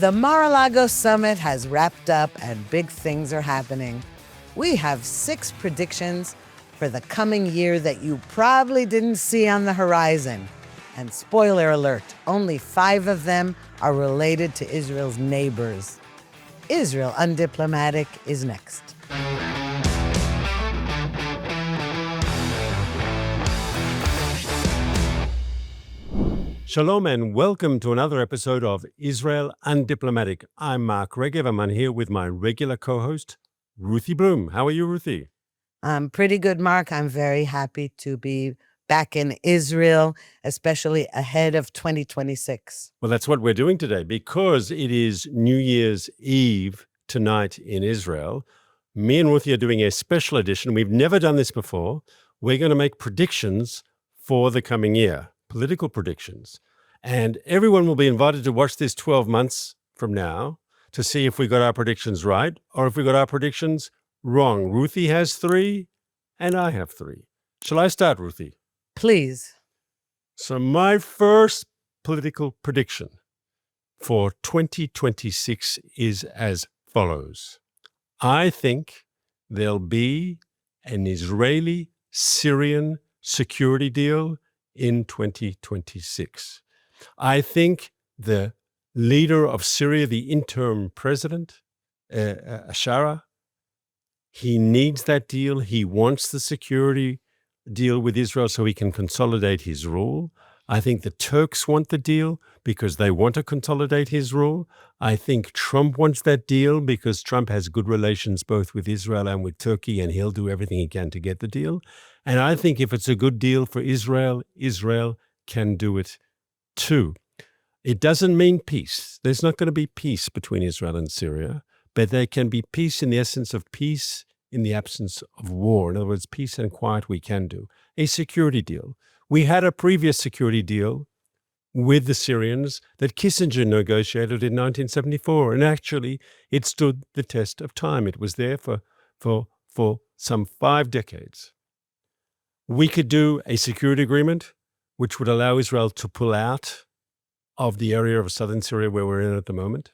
The Mar-a-Lago summit has wrapped up and big things are happening. We have 6 predictions for the coming year that you probably didn't see on the horizon. And spoiler alert, only 5 of them are related to Israel's neighbors. Israel Undiplomatic is next. Shalom and welcome to another episode of Israel Undiplomatic. I'm Mark Regev. I'm here with my regular co-host, Ruthie Bloom. How are you, Ruthie? I'm pretty good, Mark. I'm very happy to be back in Israel, especially ahead of 2026. Well, that's what we're doing today because it is New Year's Eve tonight in Israel. Me and Ruthie are doing a special edition. We've never done this before. We're going to make predictions for the coming year. Political predictions. And everyone will be invited to watch this 12 months from now to see if we got our predictions right or if we got our predictions wrong. Ruthie has 3 and I have 3. Shall I start, Ruthie? Please. So my first political prediction for 2026 is as follows. I think there'll be an Israeli-Syrian security deal in 2026. I think the leader of Syria, the interim president, Ashara, he needs that deal. He wants the security deal with Israel so he can consolidate his rule. I think the Turks want the deal because they want to consolidate his rule. I think Trump wants that deal because Trump has good relations both with Israel and with Turkey, and he'll do everything he can to get the deal. And I think if it's a good deal for Israel, Israel can do it too. It doesn't mean peace. There's not going to be peace between Israel and Syria, but there can be peace in the essence of peace in the absence of war. In other words, peace and quiet we can do. A security deal. We had a previous security deal with the Syrians that Kissinger negotiated in 1974, and actually it stood the test of time. It was there for some 5 decades. We could do a security agreement which would allow Israel to pull out of the area of southern Syria where we're in at the moment.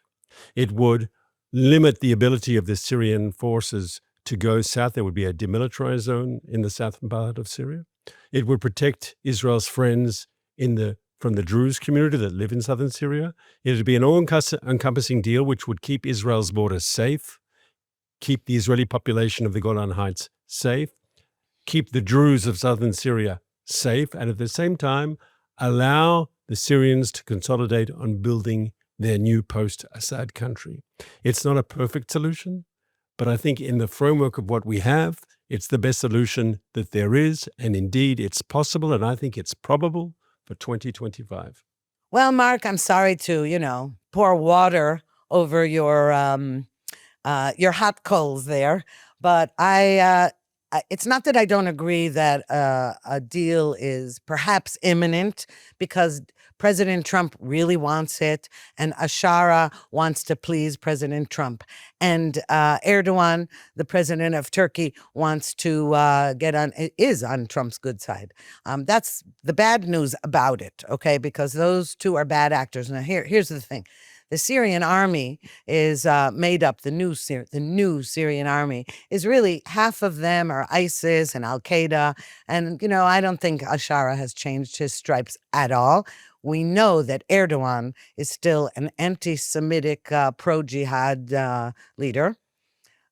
It would limit the ability of the Syrian forces to go south. There would be a demilitarized zone in the southern part of Syria. It would protect Israel's friends from the Druze community that live in southern Syria. It would be an all-encompassing deal which would keep Israel's borders safe, keep the Israeli population of the Golan Heights safe, keep the Druze of southern Syria safe, and at the same time, allow the Syrians to consolidate on building their new post-Assad country. It's not a perfect solution, but I think in the framework of what we have, it's the best solution that there is, and indeed it's possible, and I think it's probable for 2025. Well, Mark, I'm sorry to, pour water over your hot coals there, but it's not that I don't agree that a deal is perhaps imminent because President Trump really wants it, and Ashara wants to please President Trump. And Erdogan, the president of Turkey, wants to is on Trump's good side. That's the bad news about it, okay? Because those two are bad actors. Now, here's the thing. The Syrian army is made up, the new Syrian army is really half of them are ISIS and Al-Qaeda. And, I don't think Ashara has changed his stripes at all. We know that Erdogan is still an anti-Semitic pro-jihad leader.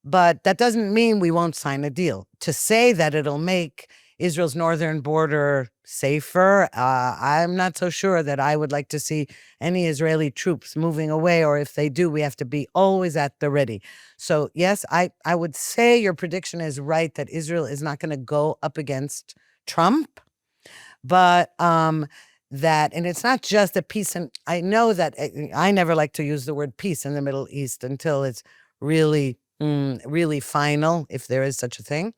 But that doesn't mean we won't sign a deal. To say that it'll make Israel's northern border safer, I'm not so sure that I would like to see any Israeli troops moving away, or if they do, we have to be always at the ready. So yes, I would say your prediction is right that Israel is not going to go up against Trump, but and it's not just a peace, and I know that I never like to use the word peace in the Middle East until it's really final, if there is such a thing.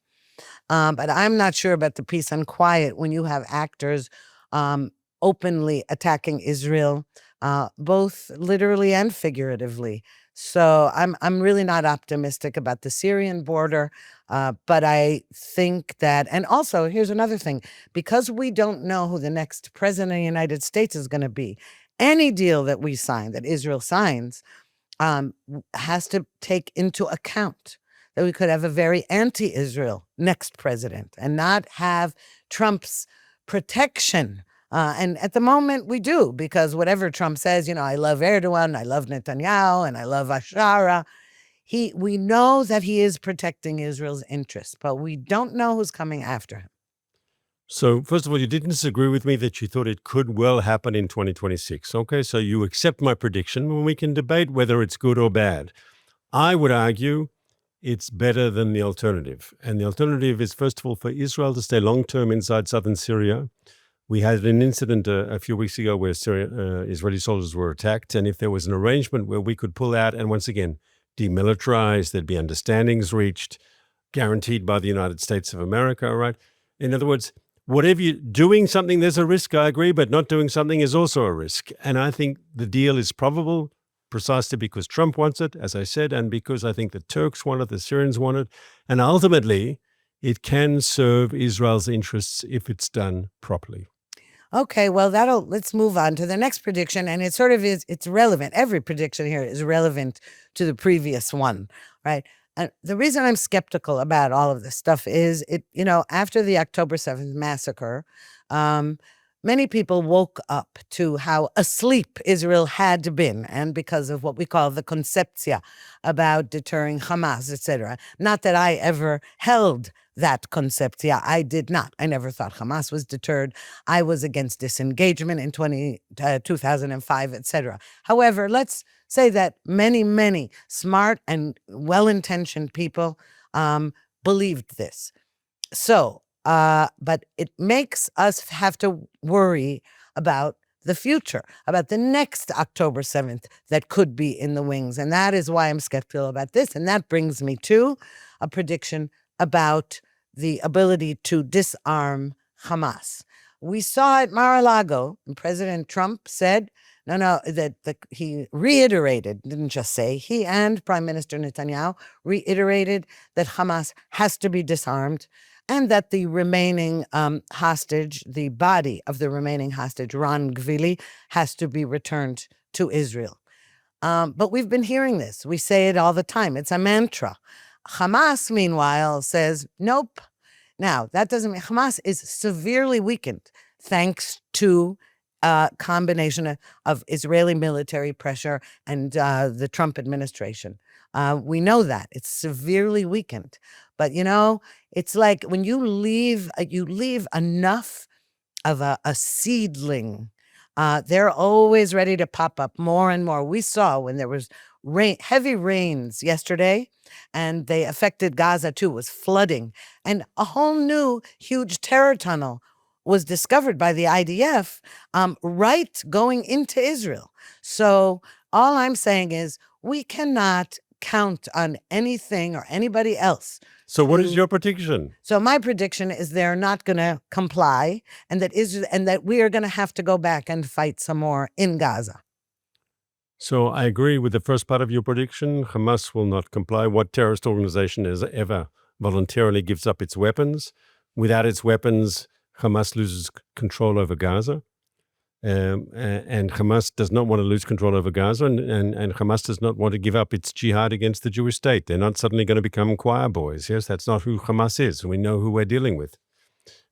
But I'm not sure about the peace and quiet when you have actors openly attacking Israel, both literally and figuratively. So I'm really not optimistic about the Syrian border, but I think that, and also here's another thing, because we don't know who the next president of the United States is going to be, any deal that we sign, that Israel signs, has to take into account that we could have a very anti-Israel next president and not have Trump's protection. And at the moment we do, because whatever Trump says, I love Erdogan, I love Netanyahu, and I love Ashara. We know that he is protecting Israel's interests, but we don't know who's coming after him. So, first of all, you didn't disagree with me that you thought it could well happen in 2026. Okay, so you accept my prediction, and we can debate whether it's good or bad. I would argue it's better than the alternative. And the alternative is, first of all, for Israel to stay long-term inside southern Syria. We had an incident a few weeks ago where Israeli soldiers were attacked, and if there was an arrangement where we could pull out and once again demilitarize, there'd be understandings reached, guaranteed by the United States of America, right? In other words, whatever you're doing something, there's a risk, I agree, but not doing something is also a risk. And I think the deal is probable precisely because Trump wants it, as I said, and because I think the Turks want it, the Syrians want it. And ultimately, it can serve Israel's interests if it's done properly. Okay, well, let's move on to the next prediction. And it's relevant. Every prediction here is relevant to the previous one, right? And the reason I'm skeptical about all of this stuff is after the October 7th massacre, many people woke up to how asleep Israel had been, and because of what we call the conceptia about deterring Hamas, etc. Not that I ever held that conceptia. I did not. I never thought Hamas was deterred. I was against disengagement in 2005, etc. However, let's say that many, many smart and well-intentioned people believed this. So, but it makes us have to worry about the future, about the next October 7th that could be in the wings. And that is why I'm skeptical about this. And that brings me to a prediction about the ability to disarm Hamas. We saw at Mar-a-Lago, and President Trump said, he reiterated, didn't just say, he and Prime Minister Netanyahu reiterated that Hamas has to be disarmed and that the remaining hostage, the body of the remaining hostage, Ron Gvili, has to be returned to Israel. But we've been hearing this. We say it all the time. It's a mantra. Hamas, meanwhile, says, nope. Now, that doesn't mean Hamas is severely weakened thanks to a combination of Israeli military pressure and the Trump administration. We know that. It's severely weakened. But, it's like when you leave enough of a seedling, they're always ready to pop up more and more. We saw when there was heavy rains yesterday, and they affected Gaza too, was flooding. And a whole new huge terror tunnel was discovered by the IDF right going into Israel. So all I'm saying is we cannot count on anything or anybody else. So what is your prediction? So my prediction is they're not going to comply, and that we are going to have to go back and fight some more in Gaza. So I agree with the first part of your prediction. Hamas will not comply. What terrorist organization has ever voluntarily gives up its weapons? Without its weapons, Hamas loses control over Gaza. And Hamas does not want to lose control over Gaza, and Hamas does not want to give up its jihad against the Jewish state. They're not suddenly going to become choir boys. Yes, that's not who Hamas is. We know who we're dealing with.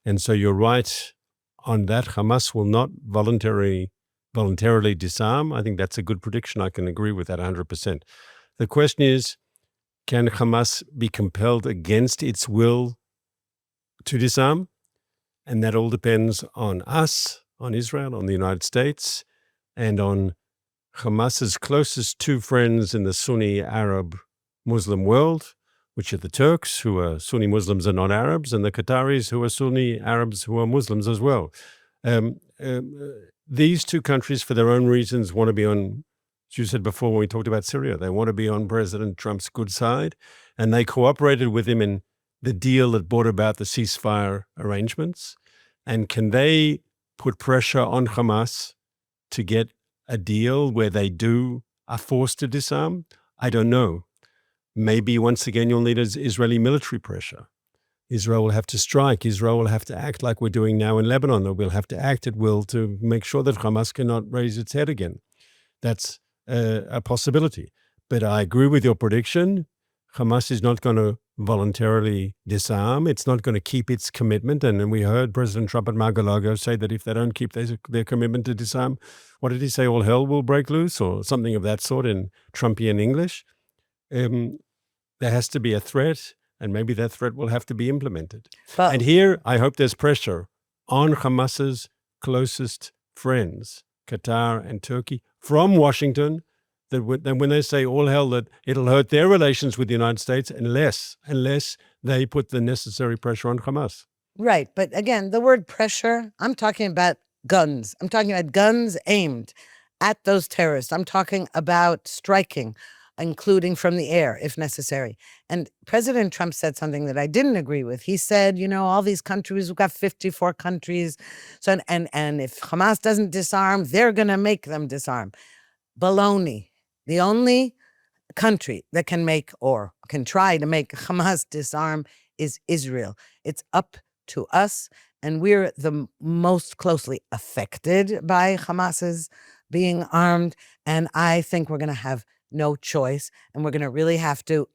And so you're right on that. Hamas will not voluntarily disarm. I think that's a good prediction. I can agree with that 100%. The question is, can Hamas be compelled against its will to disarm? And that all depends on us, on Israel, on the United States, and on Hamas's closest two friends in the Sunni Arab Muslim world, which are the Turks, who are Sunni Muslims and not Arabs, and the Qataris, who are Sunni Arabs who are Muslims as well. These two countries, for their own reasons, want to be on, as you said before when we talked about Syria, they want to be on President Trump's good side, and they cooperated with him in the deal that brought about the ceasefire arrangements. And can they put pressure on Hamas to get a deal where they are forced to disarm? I don't know. Maybe once again you'll need Israeli military pressure. Israel will have to strike. Israel will have to act like we're doing now in Lebanon, or we'll have to act at will to make sure that Hamas cannot raise its head again. That's a possibility. But I agree with your prediction. Hamas is not going to voluntarily disarm. It's not going to keep its commitment. And we heard President Trump at Mar-a-Lago say that if they don't keep their commitment to disarm, what did he say? All hell will break loose, or something of that sort in Trumpian English. There has to be a threat, and maybe that threat will have to be implemented. And here, I hope there's pressure on Hamas's closest friends, Qatar and Turkey, from Washington, that when they say all hell, that it'll hurt their relations with the United States unless they put the necessary pressure on Hamas. Right. But again, the word pressure, I'm talking about guns. I'm talking about guns aimed at those terrorists. I'm talking about striking, including from the air, if necessary. And President Trump said something that I didn't agree with. He said, all these countries, we've got 54 countries. So, and if Hamas doesn't disarm, they're going to make them disarm. Baloney. The only country that can make or can try to make Hamas disarm is Israel. It's up to us, and we're the most closely affected by Hamas's being armed. And I think we're going to have no choice, and we're going to really have to,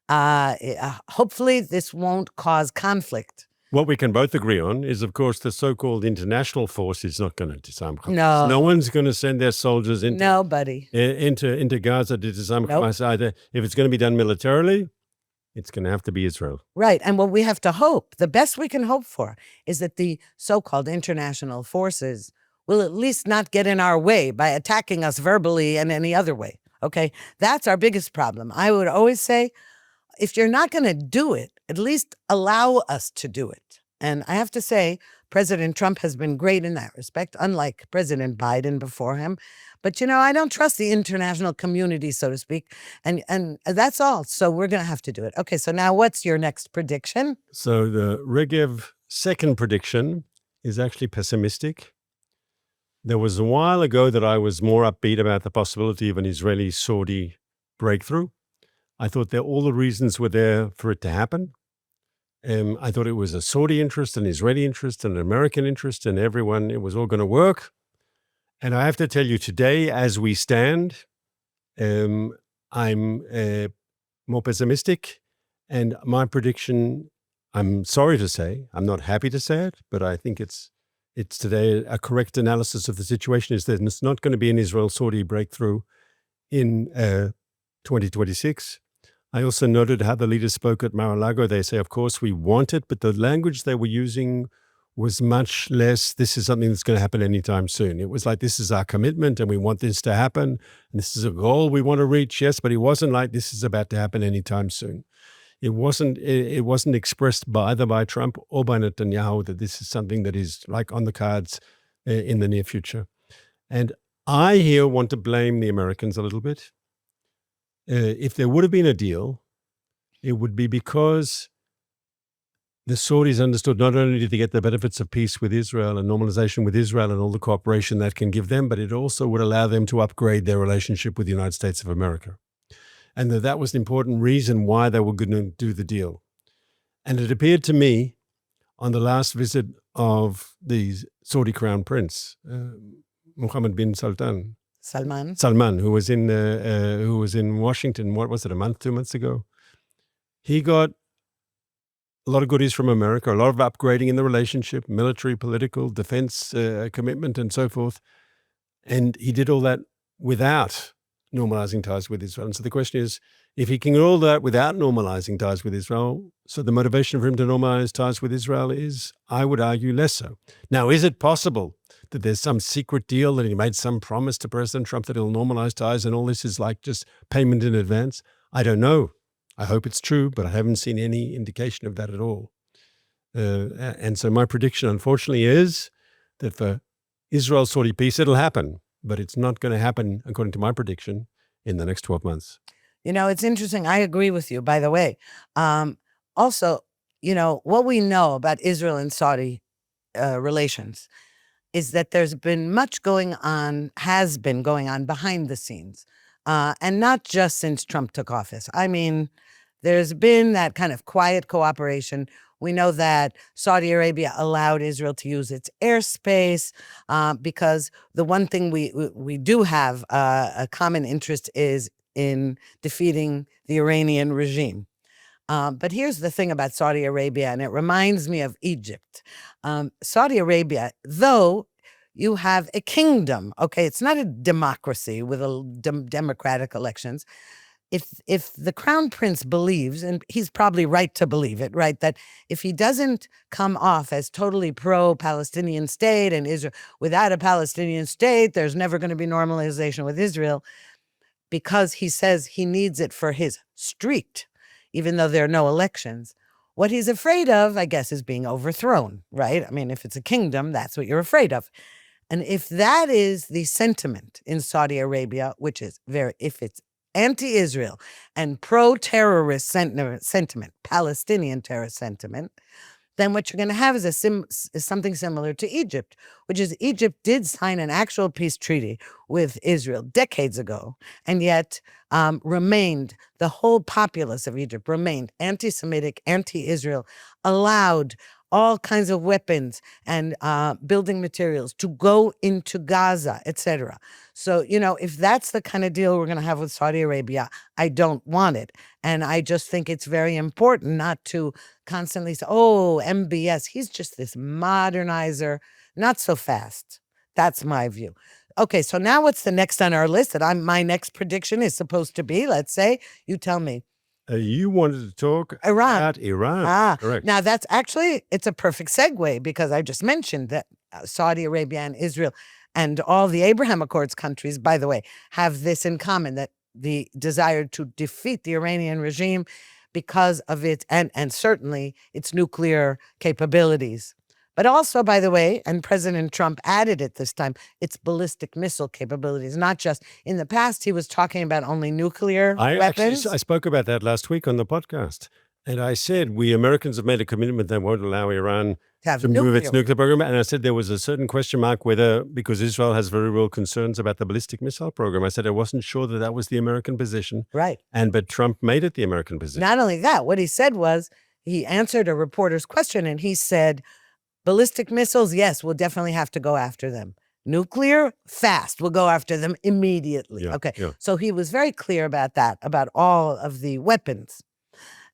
hopefully this won't cause conflict. What we can both agree on is, of course, the so-called international force is not going to disarm Hamas. No. No one's going to send their soldiers into Gaza to disarm Hamas either. If it's going to be done militarily, it's going to have to be Israel. Right. And what we have to hope, the best we can hope for, is that the so-called international forces will at least not get in our way by attacking us verbally and any other way. Okay? That's our biggest problem. I would always say, if you're not going to do it, at least allow us to do it. And I have to say, President Trump has been great in that respect, unlike President Biden before him. But, I don't trust the international community, so to speak. And that's all. So we're going to have to do it. Okay, so now what's your next prediction? So the Regev second prediction is actually pessimistic. There was a while ago that I was more upbeat about the possibility of an Israeli-Saudi breakthrough. I thought that all the reasons were there for it to happen. I thought it was a Saudi interest, an Israeli interest, an American interest, and everyone, it was all going to work. And I have to tell you today, as we stand, I'm more pessimistic. And my prediction, I'm sorry to say, I'm not happy to say it, but I think it's today a correct analysis of the situation is that it's not going to be an Israel-Saudi breakthrough in 2026. I also noted how the leaders spoke at Mar-a-Lago. They say, of course, we want it, but the language they were using was much less, this is something that's going to happen anytime soon. It was like, this is our commitment and we want this to happen. And this is a goal we want to reach, yes, but it wasn't like this is about to happen anytime soon. It wasn't expressed either by Trump or by Netanyahu that this is something that is like on the cards in the near future. And I here want to blame the Americans a little bit. If there would have been a deal, it would be because the Saudis understood not only did they get the benefits of peace with Israel and normalization with Israel and all the cooperation that can give them, but it also would allow them to upgrade their relationship with the United States of America. And that was an important reason why they were going to do the deal. And it appeared to me on the last visit of the Saudi Crown Prince, Mohammed bin Salman, who was in Washington, what was it, a month, 2 months ago? He got a lot of goodies from America, a lot of upgrading in the relationship, military, political, defense commitment, and so forth. And he did all that without normalizing ties with Israel. And so the question is, if he can do all that without normalizing ties with Israel, so the motivation for him to normalize ties with Israel is, I would argue, less so. Now, is it possible that there's some secret deal that he made some promise to President Trump that he'll normalize ties and all this is like just payment in advance? I don't know. I hope it's true, but I haven't seen any indication of that at all. And so my prediction, unfortunately, is that for Israel-Saudi peace, it'll happen, but it's not going to happen, according to my prediction, in the next 12 months. It's interesting. I agree with you, by the way. Also, what we know about Israel and Saudi relations is that there's been much has been going on behind the scenes. And not just since Trump took office. I mean, there's been that kind of quiet cooperation. We know that Saudi Arabia allowed Israel to use its airspace because the one thing we do have a common interest is in defeating the Iranian regime. But here's the thing about Saudi Arabia, and it reminds me of Egypt. Saudi Arabia, though you have a kingdom, okay, it's not a democracy with democratic elections. If the crown prince believes, and he's probably right to believe it, right, that if he doesn't come off as totally pro-Palestinian state and Israel, without a Palestinian state, there's never going to be normalization with Israel, because he says he needs it for his street, even though there are no elections. What he's afraid of, I guess, is being overthrown, right? I mean, if it's a kingdom, that's what you're afraid of. And if that is the sentiment in Saudi Arabia, which is if it's anti-Israel and pro-terrorist sentiment, Palestinian terrorist sentiment, then what you're going to have is something similar to Egypt, which is Egypt did sign an actual peace treaty with Israel decades ago, and yet remained, the whole populace of Egypt remained anti-Semitic, anti-Israel, allowed all kinds of weapons and building materials to go into Gaza, etc. So, if that's the kind of deal we're going to have with Saudi Arabia, I don't want it. And I just think it's very important not to constantly say, oh, MBS, he's just this modernizer, not so fast. That's my view. Okay, so now what's the next on our list that my next prediction is supposed to be? Let's say, you tell me. You wanted to talk about Iran. Correct. Now that's actually, it's a perfect segue, because I just mentioned that Saudi Arabia and Israel and all the Abraham Accords countries, by the way, have this in common, that the desire to defeat the Iranian regime because of its, and certainly its nuclear capabilities. But also, by the way, and President Trump added it this time, its ballistic missile capabilities, not just, in the past, he was talking about only nuclear weapons. I spoke about that last week on the podcast. And I said, we Americans have made a commitment that won't allow Iran to move its nuclear program. And I said there was a certain question mark whether, because Israel has very real concerns about the ballistic missile program, I said I wasn't sure that that was the American position. Right. But Trump made it the American position. Not only that, what he said was, he answered a reporter's question and he said, ballistic missiles, yes, we'll definitely have to go after them. Nuclear, fast, we'll go after them immediately. Yeah, okay. yeah. So he was very clear about that, about all of the weapons.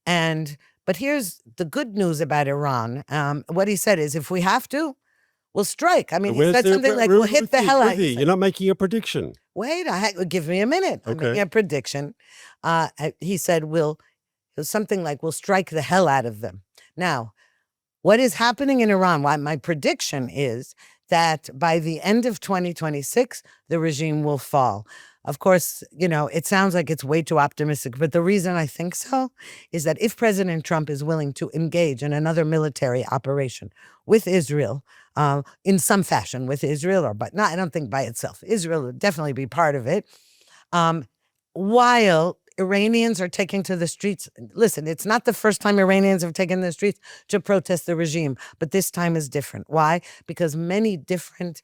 But here's the good news about Iran. What he said is, if we have to, we'll strike. I mean, he said something like, we'll hit the hell out of it. You're not making a prediction. Wait, give me a minute. I'm making a prediction. He said, something like, we'll strike the hell out of them. Now, what is happening in Iran? My prediction is that by the end of 2026, the regime will fall. Of course, it sounds like it's way too optimistic, but the reason I think so is that if President Trump is willing to engage in another military operation with Israel, in some fashion with Israel, I don't think by itself. Israel would definitely be part of it. While Iranians are taking to the streets. Listen, it's not the first time Iranians have taken the streets to protest the regime, but this time is different. Why? Because many different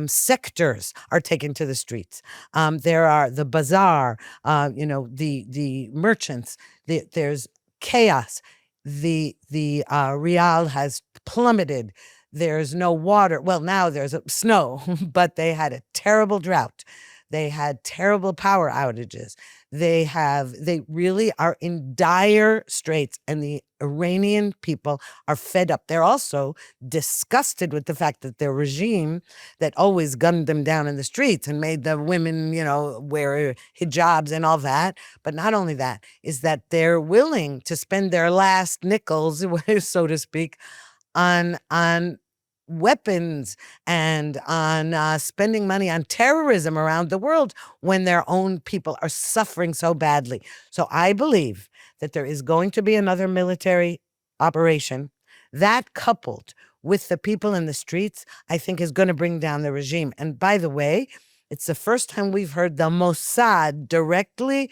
sectors are taken to the streets. There are the bazaar, the merchants. There's chaos. The rial has plummeted. There's no water. Well, now there's snow, but they had a terrible drought. They had terrible power outages. They really are in dire straits, and the Iranian people are fed up. They're also disgusted with the fact that their regime that always gunned them down in the streets and made the women, wear hijabs and all that. But not only that, is that they're willing to spend their last nickels, so to speak, on weapons and on spending money on terrorism around the world when their own people are suffering so badly. So I believe that there is going to be another military operation that, coupled with the people in the streets, I think is going to bring down the regime. And by the way, it's the first time we've heard the Mossad directly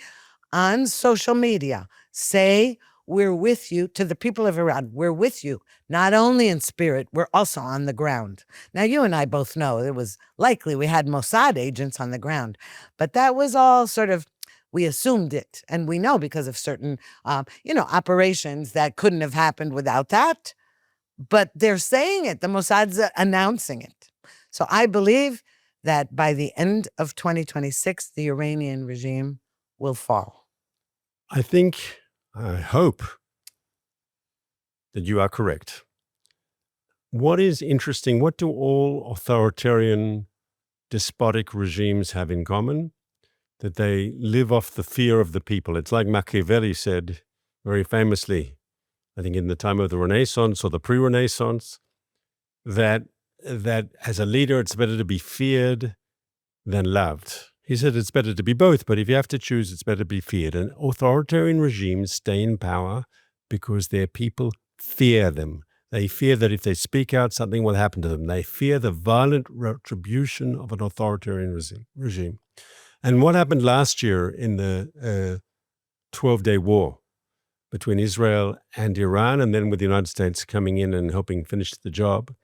on social media say, we're with you, to the people of Iran. We're with you, not only in spirit, we're also on the ground. Now, you and I both know it was likely we had Mossad agents on the ground, but that was all sort of, we assumed it. And we know because of certain, operations that couldn't have happened without that. But they're saying it. The Mossad's announcing it. So I believe that by the end of 2026, the Iranian regime will fall? I think, I hope that you are correct. What is interesting, what do all authoritarian, despotic regimes have in common? That they live off the fear of the people. It's like Machiavelli said very famously, I think in the time of the Renaissance or the pre-Renaissance, that as a leader, it's better to be feared than loved. He said it's better to be both, but if you have to choose, it's better to be feared. And authoritarian regimes stay in power because their people fear them. They fear that if they speak out, something will happen to them. They fear the violent retribution of an authoritarian regime. And what happened last year in the 12-day war between Israel and Iran, and then with the United States coming in and helping finish the job,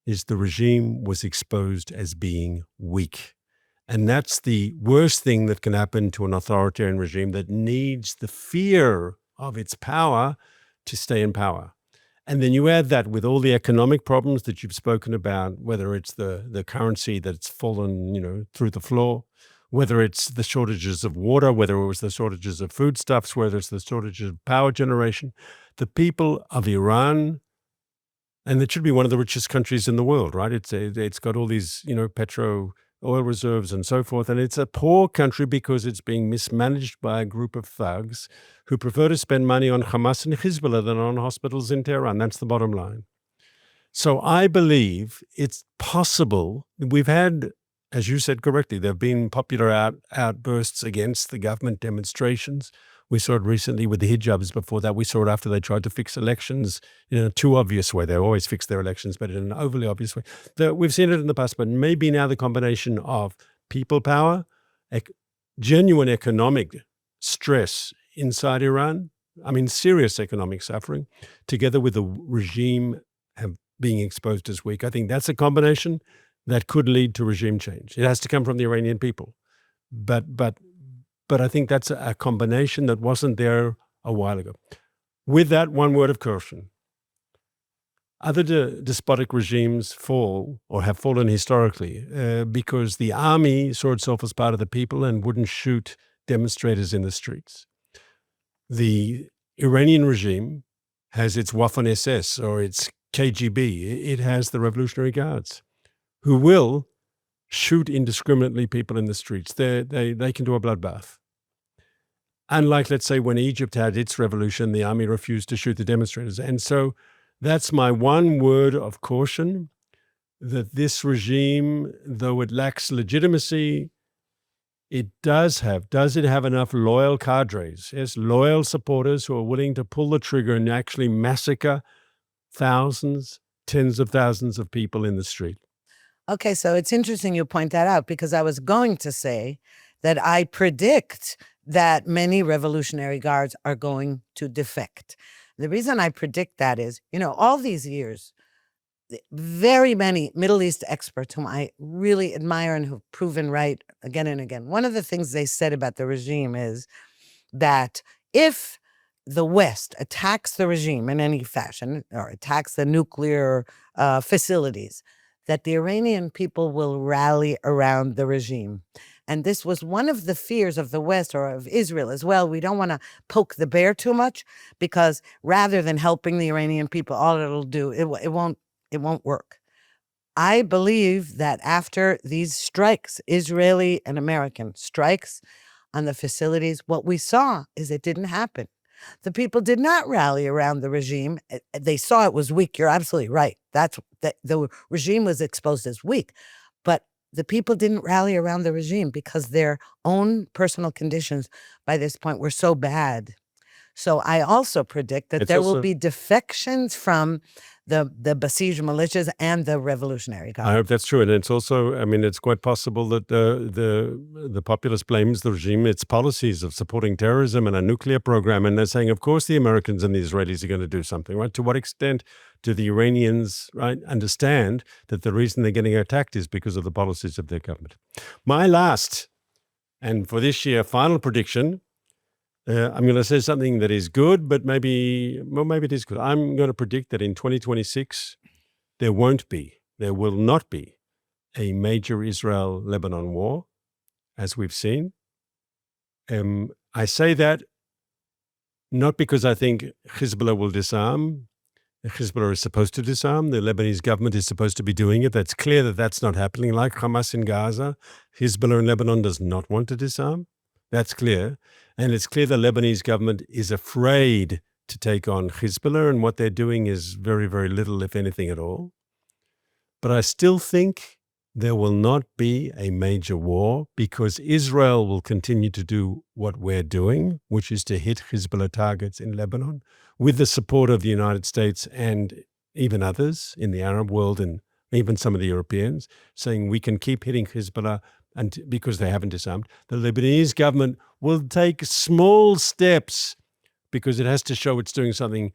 is the regime was exposed as being weak. And that's the worst thing that can happen to an authoritarian regime that needs the fear of its power to stay in power. And then you add that with all the economic problems that you've spoken about, whether it's the currency that's fallen, through the floor, whether it's the shortages of water, whether it was the shortages of foodstuffs, whether it's the shortages of power generation, the people of Iran, and it should be one of the richest countries in the world, right? It's got all these, oil reserves and so forth. And it's a poor country because it's being mismanaged by a group of thugs who prefer to spend money on Hamas and Hezbollah than on hospitals in Tehran. That's the bottom line. So I believe it's possible. We've had, as you said correctly, there have been popular outbursts against the government, demonstrations. We saw it recently with the hijabs. Before that, we saw it after they tried to fix elections in a too obvious way. They always fix their elections, but in an overly obvious way. We've seen it in the past, but maybe now the combination of people power, genuine economic stress inside Iran, serious economic suffering, together with the regime being exposed as weak. I think that's a combination that could lead to regime change. It has to come from the Iranian people. But I think that's a combination that wasn't there a while ago. With that, one word of caution. Other despotic regimes fall or have fallen historically because the army saw itself as part of the people and wouldn't shoot demonstrators in the streets. The Iranian regime has its Waffen SS or its KGB. It has the Revolutionary Guards who will shoot indiscriminately people in the streets. They can do a bloodbath. Unlike, let's say, when Egypt had its revolution, the army refused to shoot the demonstrators. And so that's my one word of caution, that this regime, though it lacks legitimacy, does it have enough loyal cadres, yes, loyal supporters who are willing to pull the trigger and actually massacre thousands, tens of thousands of people in the street. Okay, so it's interesting you point that out because I was going to say that I predict that many Revolutionary Guards are going to defect. The reason I predict that is, all these years, very many Middle East experts whom I really admire and who've proven right again and again, one of the things they said about the regime is that if the West attacks the regime in any fashion or attacks the nuclear facilities, that the Iranian people will rally around the regime. And this was one of the fears of the West or of Israel as well. We don't want to poke the bear too much because rather than helping the Iranian people, all it'll do, it won't work. I believe that after these strikes, Israeli and American strikes on the facilities, what we saw is it didn't happen. The people did not rally around the regime. They saw it was weak. You're absolutely right. The regime was exposed as weak. But the people didn't rally around the regime because their own personal conditions by this point were so bad. So I also predict that there will be defections from the besieged militias and the Revolutionary Guard. I hope that's true. And it's also, it's quite possible that the populace blames the regime, its policies of supporting terrorism and a nuclear program. And they're saying, of course, the Americans and the Israelis are going to do something, right? To what extent do the Iranians, right, understand that the reason they're getting attacked is because of the policies of their government? My last, and for this year, final prediction, I'm going to say something that is good, but maybe it is good. I'm going to predict that in 2026, there will not be a major Israel-Lebanon war, as we've seen. I say that not because I think Hezbollah will disarm. Hezbollah is supposed to disarm. The Lebanese government is supposed to be doing it. That's clear that that's not happening. Like Hamas in Gaza, Hezbollah in Lebanon does not want to disarm. That's clear. And it's clear the Lebanese government is afraid to take on Hezbollah, and what they're doing is very, very little, if anything at all. But I still think there will not be a major war because Israel will continue to do what we're doing, which is to hit Hezbollah targets in Lebanon with the support of the United States and even others in the Arab world and even some of the Europeans, saying we can keep hitting Hezbollah and because they haven't disarmed. The Lebanese government will take small steps because it has to show it's doing something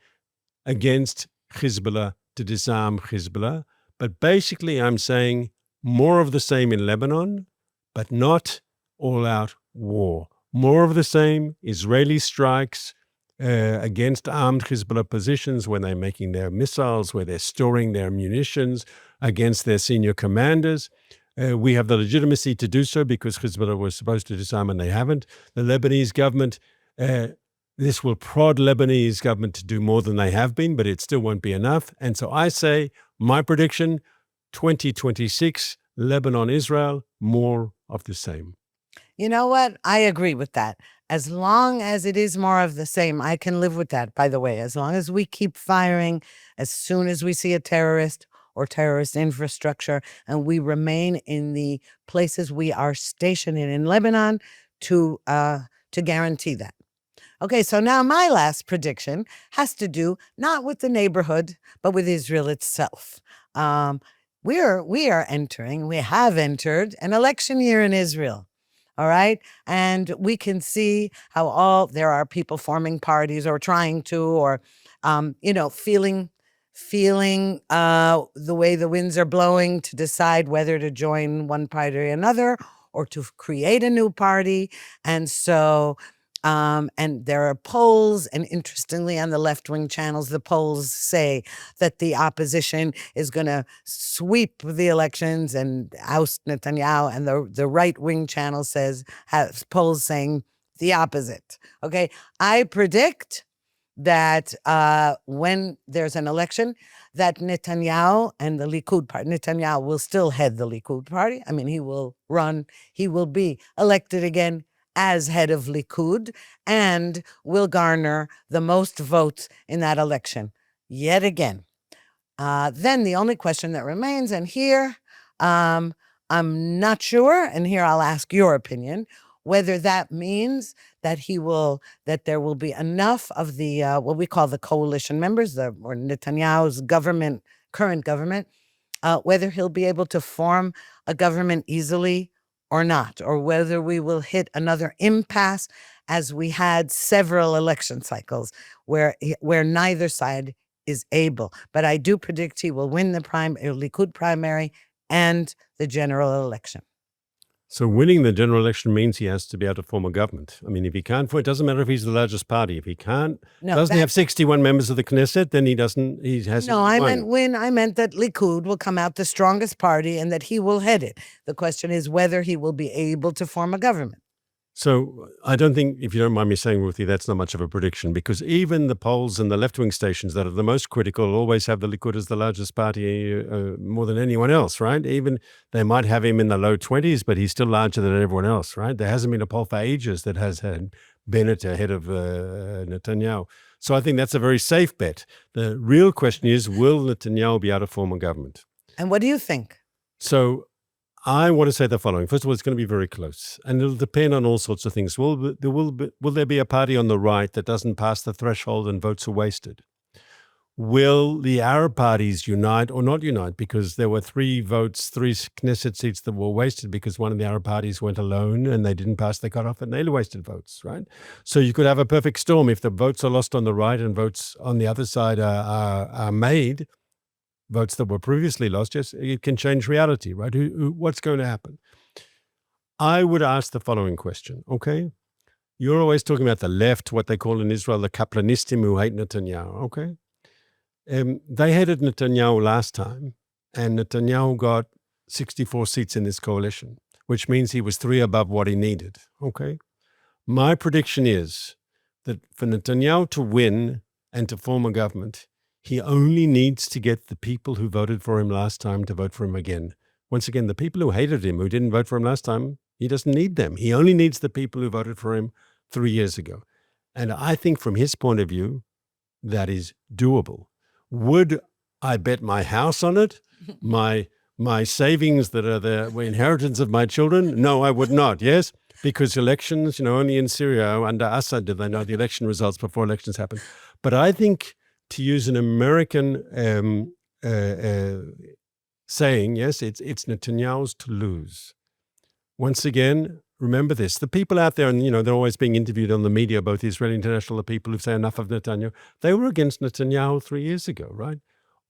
against Hezbollah to disarm Hezbollah. But basically, I'm saying more of the same in Lebanon, but not all-out war. More of the same, Israeli strikes against armed Hezbollah positions when they're making their missiles, where they're storing their munitions against their senior commanders. We have the legitimacy to do so because Hezbollah was supposed to disarm and they haven't. The Lebanese government, this will prod Lebanese government to do more than they have been, but it still won't be enough. And so I say, my prediction, 2026, Lebanon, Israel, more of the same. You know what? I agree with that. As long as it is more of the same, I can live with that, by the way. As long as we keep firing as soon as we see a terrorist or terrorist infrastructure, and we remain in the places we are stationed in Lebanon to guarantee that. Okay, so now my last prediction has to do not with the neighborhood, but with Israel itself. We have entered an election year in Israel. All right. And we can see how there are people forming parties or trying to, or, feeling the way the winds are blowing to decide whether to join one party or another or to create a new party. And so, and there are polls, and interestingly, on the left-wing channels, the polls say that the opposition is going to sweep the elections and oust Netanyahu, and the right-wing channel has polls saying the opposite. Okay, I predict that when there's an election, that Netanyahu and the Likud party, Netanyahu will still head the Likud party. I mean, he will be elected again as head of Likud and will garner the most votes in that election yet again. Then the only question that remains, and here I'm not sure, and here I'll ask your opinion, whether that means that there will be enough of the what we call the coalition members, or Netanyahu's current government, whether he'll be able to form a government easily or not, or whether we will hit another impasse as we had several election cycles where neither side is able. But I do predict he will win the Likud primary and the general election. So winning the general election means he has to be able to form a government. I mean, if he can't, it doesn't matter if he's the largest party. If he can't, doesn't he have 61 members of the Knesset, then he doesn't, he has... No, I meant that Likud will come out the strongest party and that he will head it. The question is whether he will be able to form a government. So I don't think, if you don't mind me saying, Ruthie, that's not much of a prediction, because even the polls and the left-wing stations that are the most critical always have the Likud as the largest party more than anyone else, right? Even they might have him in the low 20s, but he's still larger than everyone else, right? There hasn't been a poll for ages that has had Bennett ahead of Netanyahu. So I think that's a very safe bet. The real question is, will Netanyahu be able to form a government? And what do you think? So I want to say the following. First of all, it's going to be very close, and it'll depend on all sorts of things. Will there be a party on the right that doesn't pass the threshold and votes are wasted? Will the Arab parties unite or not unite? Because there were 3 Knesset seats that were wasted because one of the Arab parties went alone and they didn't pass the cutoff and they wasted votes, right? So you could have a perfect storm if the votes are lost on the right and votes on the other side are made. Votes that were previously lost, yes, it can change reality, right? What's going to happen? I would ask the following question, okay? You're always talking about the left, what they call in Israel, the Kaplanistim who hate Netanyahu, okay? They hated Netanyahu last time, and Netanyahu got 64 seats in this coalition, which means he was 3 above what he needed, okay? My prediction is that for Netanyahu to win and to form a government, he only needs to get the people who voted for him last time to vote for him again. Once again, the people who hated him, who didn't vote for him last time, he doesn't need them. He only needs the people who voted for him 3 years ago. And I think from his point of view, that is doable. Would I bet my house on it? My savings that are the inheritance of my children? No, I would not. Yes, because elections, only in Syria under Assad did they know the election results before elections happen. But I think, to use an American saying, yes, it's Netanyahu's to lose. Once again, remember this. The people out there, and they're always being interviewed on the media, both Israeli International, the people who say enough of Netanyahu, they were against Netanyahu 3 years ago, right?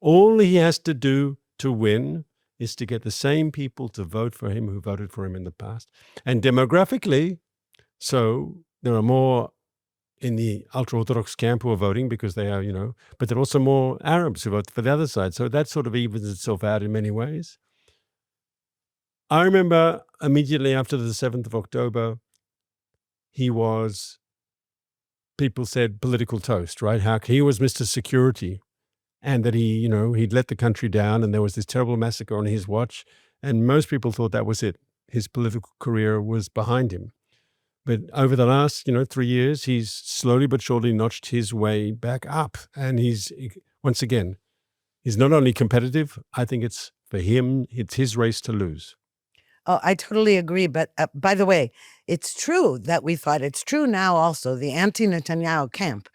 All he has to do to win is to get the same people to vote for him who voted for him in the past. And demographically, so there are more in the ultra-Orthodox camp who are voting because they are, but there are also more Arabs who vote for the other side. So that sort of evens itself out in many ways. I remember immediately after the 7th of October, people said political toast, right? How he was Mr. Security, and that he'd let the country down, and there was this terrible massacre on his watch, and most people thought that was it. His political career was behind him. But over the last, 3 years, he's slowly but surely notched his way back up. And once again, he's not only competitive, I think it's for him, it's his race to lose. Oh, I totally agree. But by the way, it's true that we thought, it's true now also, the anti-Netanyahu camp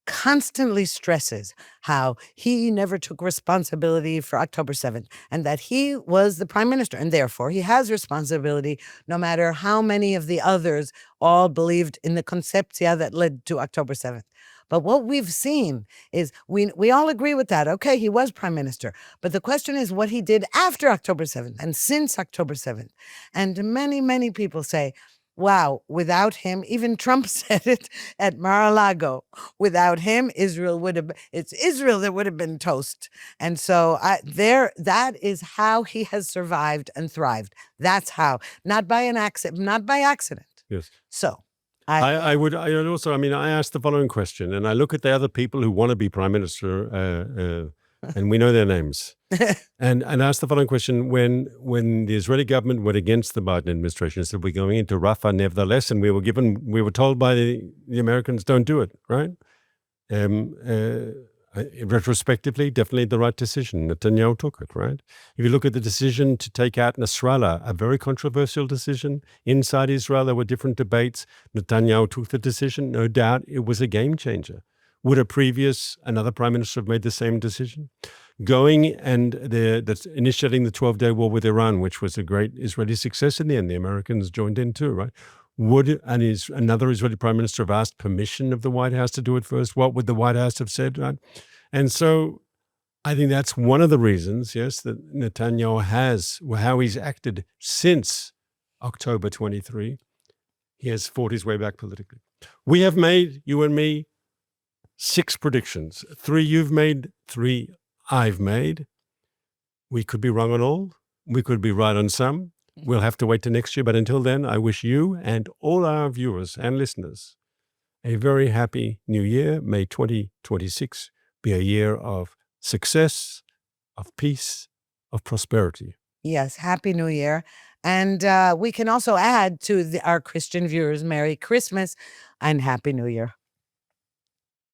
constantly stresses how he never took responsibility for October 7th and that he was the prime minister, and therefore he has responsibility no matter how many of the others all believed in the conceptia that led to October 7th. But what we've seen is we all agree with that. Okay, he was prime minister. But the question is what he did after October 7th and since October 7th. And many, many people say, wow, without him, even Trump said it at Mar-a-Lago, without him, it's Israel that would have been toast. And so that is how he has survived and thrived. That's how, not by accident. Yes. So I would also, I asked the following question, and I look at the other people who want to be prime minister, and we know their names, and asked the following question: when the Israeli government went against the Biden administration and said we're going into Rafah nevertheless, and we were told by the Americans, don't do it, right? Retrospectively, definitely the right decision. Netanyahu took it, right? If you look at the decision to take out Nasrallah, a very controversial decision. Inside Israel, there were different debates. Netanyahu took the decision. No doubt it was a game changer. Would another prime minister have made the same decision? Going and initiating the 12-day war with Iran, which was a great Israeli success in the end. The Americans joined in too, right? Would another Israeli prime minister have asked permission of the White House to do it first? What would the White House have said? Right? And so I think that's one of the reasons, yes, that Netanyahu how he's acted since October 23. He has fought his way back politically. We have made, you and me, 6 predictions. 3 you've made, 3 I've made. We could be wrong on all. We could be right on some. We'll have to wait till next year. But until then, I wish you and all our viewers and listeners a very happy new year. May 2026 be a year of success, of peace, of prosperity. Yes, Happy New Year. And we can also add to our Christian viewers, Merry Christmas and Happy New Year.